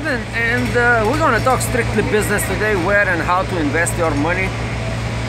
Gordon, and we're going to talk strictly business today, where and how to invest your money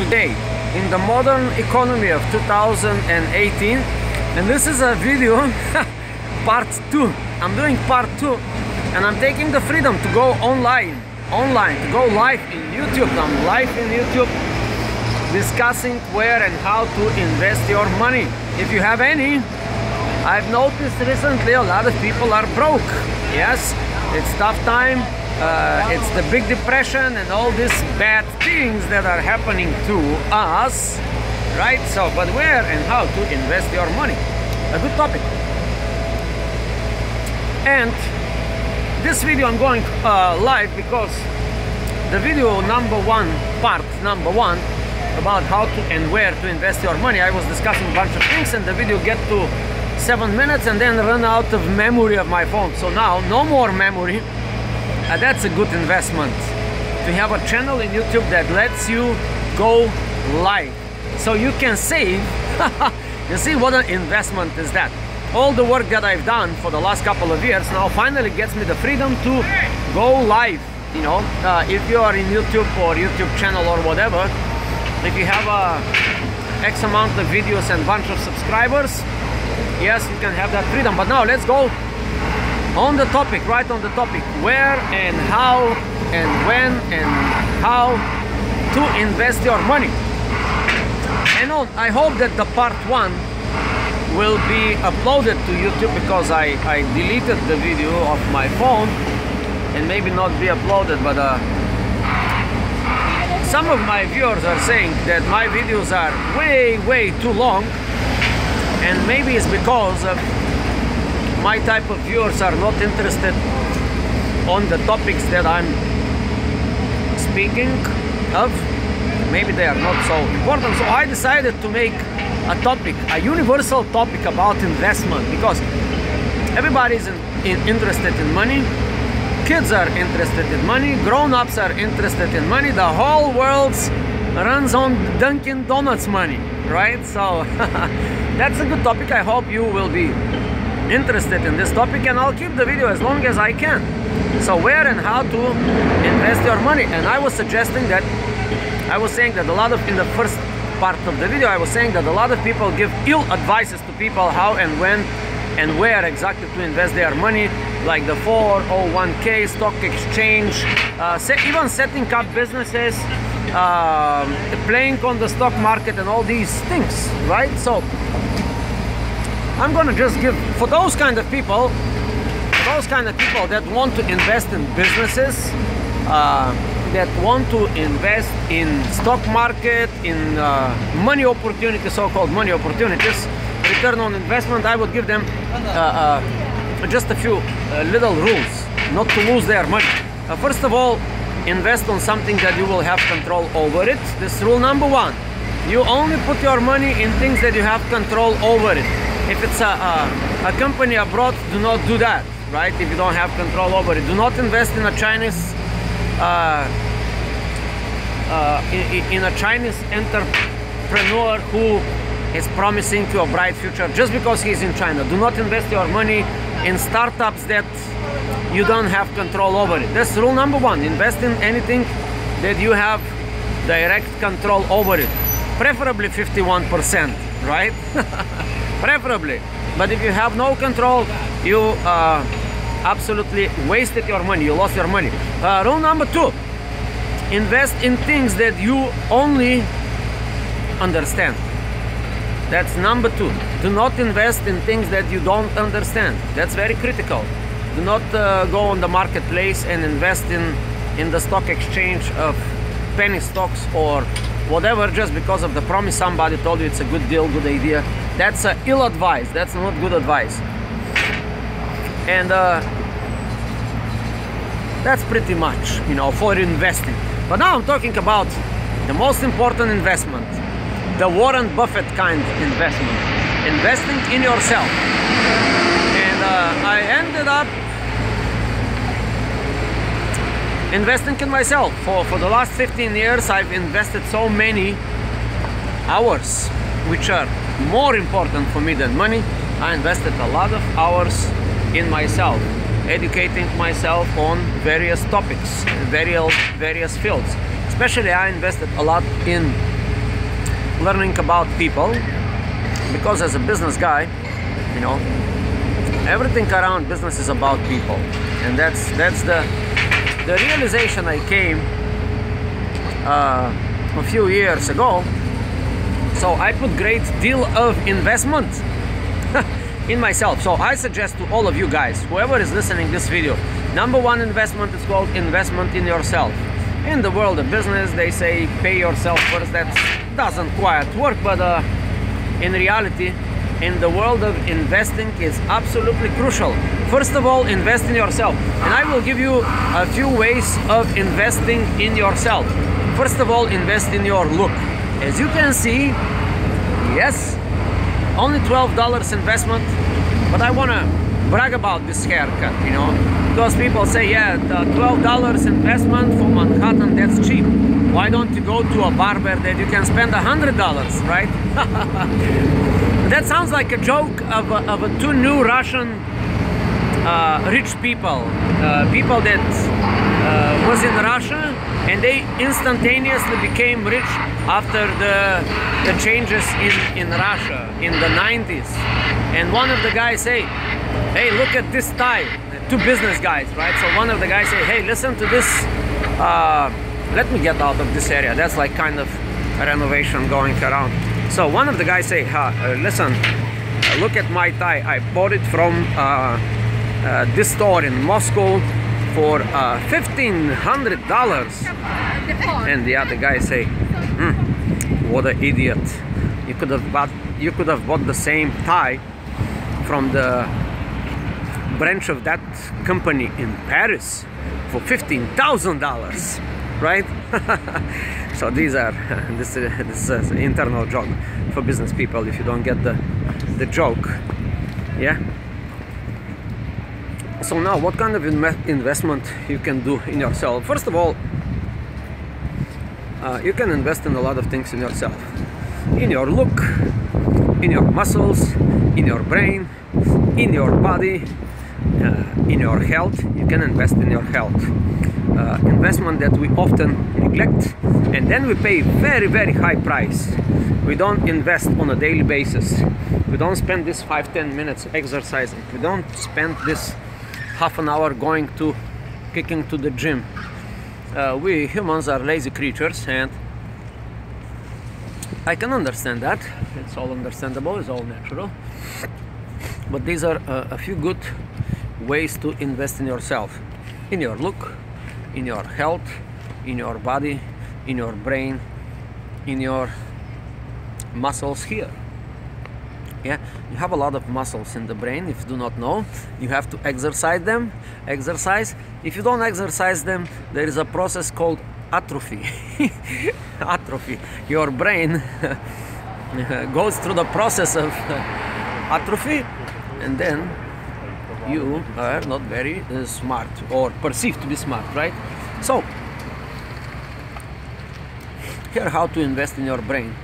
today in the modern economy of 2018. And this is a video part 2. I'm doing part 2, and I'm taking the freedom to go online, to go live in YouTube. I'm live in YouTube discussing where and how to invest your money, if you have any. I've noticed recently a lot of people are broke. Yes, it's tough time. It's the Big Depression and all these bad things that are happening to us, right? So, but where and how to invest your money? A good topic. And this video I'm going live because the video part number one about how to and where to invest your money, I was discussing a bunch of things, and the video get to 7 minutes and then run out of memory of my phone. So now no more memory. That's a good investment, to have a channel in YouTube that lets you go live so you can save. You see what an investment is that? All the work that I've done for the last couple of years now finally gets me the freedom to go live. You know, if you are in YouTube or YouTube channel or whatever, if you have X amount of videos and bunch of subscribers, yes, you can have that freedom. But now let's go on the topic, right on the topic, where and how and when and how to invest your money. And I hope that the part 1 will be uploaded to YouTube, because I deleted the video off my phone, and maybe not be uploaded, but some of my viewers are saying that my videos are way too long, and maybe it's because of my type of viewers are not interested on the topics that I'm speaking of. Maybe they are not so important. So I decided to make a topic, a universal topic about investment, because everybody is interested in money. Kids are interested in money. Grown-ups are interested in money. The whole world runs on Dunkin' Donuts money, right? So that's a good topic. I hope you will be interested in this topic, and I'll keep the video as long as I can. So where and how to invest your money. And I was suggesting that, I was saying that a lot of, in the first part of the video, I was saying that a lot of people give ill advices to people how and when and where exactly to invest their money, like the 401k, stock exchange, even setting up businesses, playing on the stock market and all these things, right? So I'm gonna just give, for those kind of people that want to invest in businesses, that want to invest in stock market, in money opportunities, so-called money opportunities, return on investment, I would give them just a few little rules not to lose their money. First of all, invest on something that you will have control over it. This is rule number 1. You only put your money in things that you have control over it. If it's a company abroad, do not do that, right? If you don't have control over it. Do not invest in a Chinese entrepreneur who is promising you a bright future just because he's in China. Do not invest your money in startups that you don't have control over it. That's rule number 1. Invest in anything that you have direct control over it. Preferably 51%, right? Preferably. But if you have no control, you absolutely wasted your money. You lost your money. Rule number 2. Invest in things that you only understand. That's number 2. Do not invest in things that you don't understand. That's very critical. Do not go on the marketplace and invest in the stock exchange of penny stocks or whatever just because of the promise somebody told you it's a good deal, good idea. That's ill advice. That's not good advice. And that's pretty much, you know, for investing. But now I'm talking about the most important investment, the Warren Buffett kind investment, investing in yourself. And I ended up investing in myself. For the last 15 years, I've invested so many hours, which are more important for me than money. I invested a lot of hours in myself. educating myself on various topics, various fields. Especially I invested a lot in learning about people, because as a business guy, you know, everything around business is about people, and that's the realization I came a few years ago. So I put great deal of investment in myself. So I suggest to all of you guys, whoever is listening this video, number one investment is called investment in yourself. In the world of business, they say pay yourself first. That doesn't quite work, but in reality, in the world of investing, is absolutely crucial. First of all, invest in yourself, and I will give you a few ways of investing in yourself. First of all, invest in your look. As you can see, yes, only $12 investment, but I want to brag about this haircut, you know, because people say, yeah, the $12 investment for Manhattan, that's cheap. Why don't you go to a barber that you can spend $100, right? That sounds like a joke of a two new Russian rich people, people that was in Russia, and they instantaneously became rich after the changes in Russia in the 90s. And one of the guys say, hey, look at this tie. Two business guys, right? So one of the guys say, hey, listen to this. Let me get out of this area. That's like kind of a renovation going around. So one of the guys say, listen, look at my tie. I bought it from this store in Moscow for $1,500. And the other guy say, what an idiot. You could have bought the same tie from the branch of that company in Paris for $15,000, right? So these are this is an internal joke for business people if you don't get the joke. Yeah. So now, what kind of investment you can do in yourself? First of all, you can invest in a lot of things in yourself. In your look, in your muscles, in your brain, in your body, in your health. You can invest in your health. Investment that we often neglect, and then we pay very high price. We don't invest on a daily basis. We don't spend this 5-10 minutes exercising. We don't spend this half an hour kicking to the gym. We humans are lazy creatures, and I can understand that. It's all understandable, it's all natural. But these are a few good ways to invest in yourself. In your look, in your health, in your body, in your brain, in your muscles here. Yeah, you have a lot of muscles in the brain. If you do not know, you have to exercise them. If you don't exercise them, there is a process called atrophy. Atrophy. Your brain goes through the process of atrophy, and then you are not very smart, or perceived to be smart, right? So here, how to invest in your brain.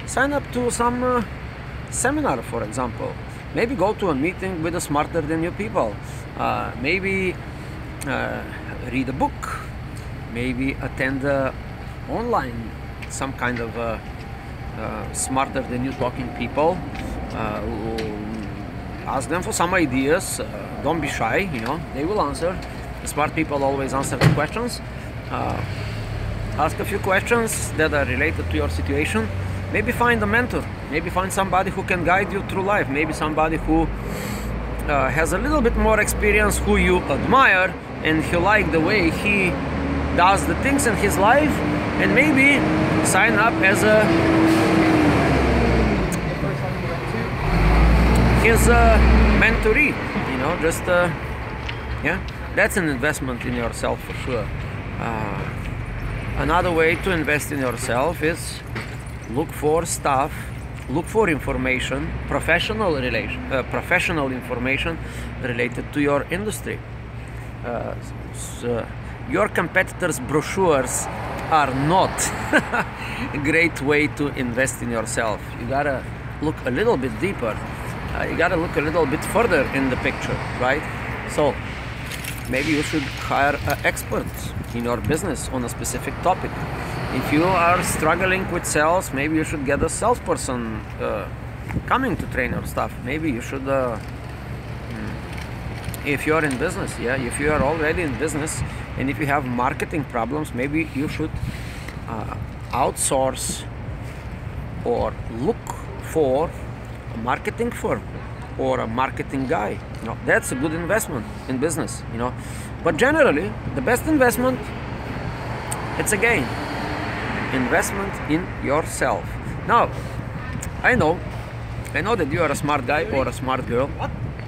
Sign up to some seminar, for example. Maybe go to a meeting with a smarter than you people. Maybe read a book. Maybe attend online some kind of smarter than you talking people. Ask them for some ideas. Don't be shy, you know, they will answer. The smart people always answer the questions. Ask a few questions that are related to your situation. Maybe find a mentor. Maybe find somebody who can guide you through life. Maybe somebody who has a little bit more experience, who you admire, and you like the way he does the things in his life. And maybe sign up as his mentoree. You know, just yeah, that's an investment in yourself for sure. Another way to invest in yourself is look for stuff, look for information, professional information related to your industry. Your competitors' brochures are not a great way to invest in yourself. You gotta look a little bit deeper. You gotta look a little bit further in the picture, right? So maybe you should hire experts in your business on a specific topic. If you are struggling with sales, maybe you should get a salesperson coming to train your stuff. Maybe you should, if you are in business, if you are already in business, and if you have marketing problems, maybe you should outsource or look for a marketing firm or a marketing guy. That's a good investment in business, But generally, the best investment, it's again investment in yourself. Now, I know that you are a smart guy or a smart girl.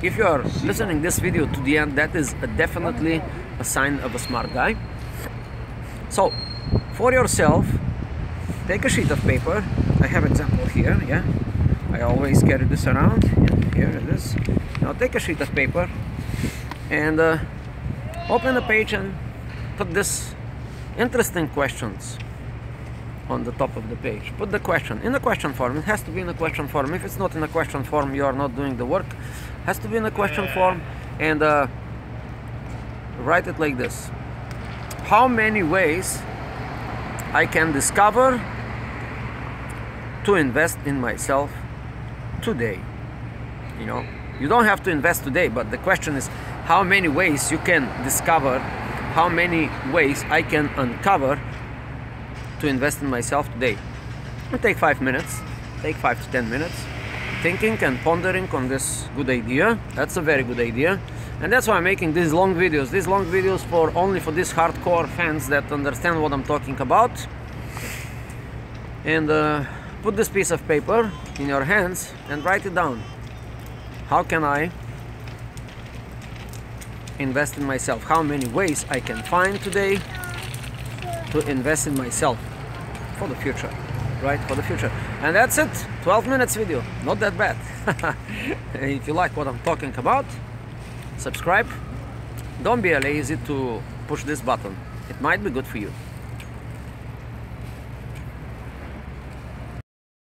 If you are listening this video to the end, that is definitely a sign of a smart guy. So, for yourself, take a sheet of paper. I have example here, I always carry this around. Here it is. Now take a sheet of paper and open the page and put this interesting questions on the top of the page. Put the question in the question form. It has to be in the question form. If it's not in the question form, you are not doing the work. It has to be in the question form, and write it like this: how many ways I can discover to invest in myself today? You don't have to invest today, but the question is how many ways you can discover, how many ways I can uncover to invest in myself today. It'll take 5 minutes, take 5 to 10 minutes, thinking and pondering on this good idea. That's a very good idea, and that's why I'm making these long videos. These long videos for only for these hardcore fans that understand what I'm talking about. And put this piece of paper in your hands and write it down. How can I invest in myself? How many ways I can find today to invest in myself for the future, right? For the future. And that's it. 12 minutes video. Not that bad. If you like what I'm talking about, subscribe. Don't be lazy to push this button. It might be good for you.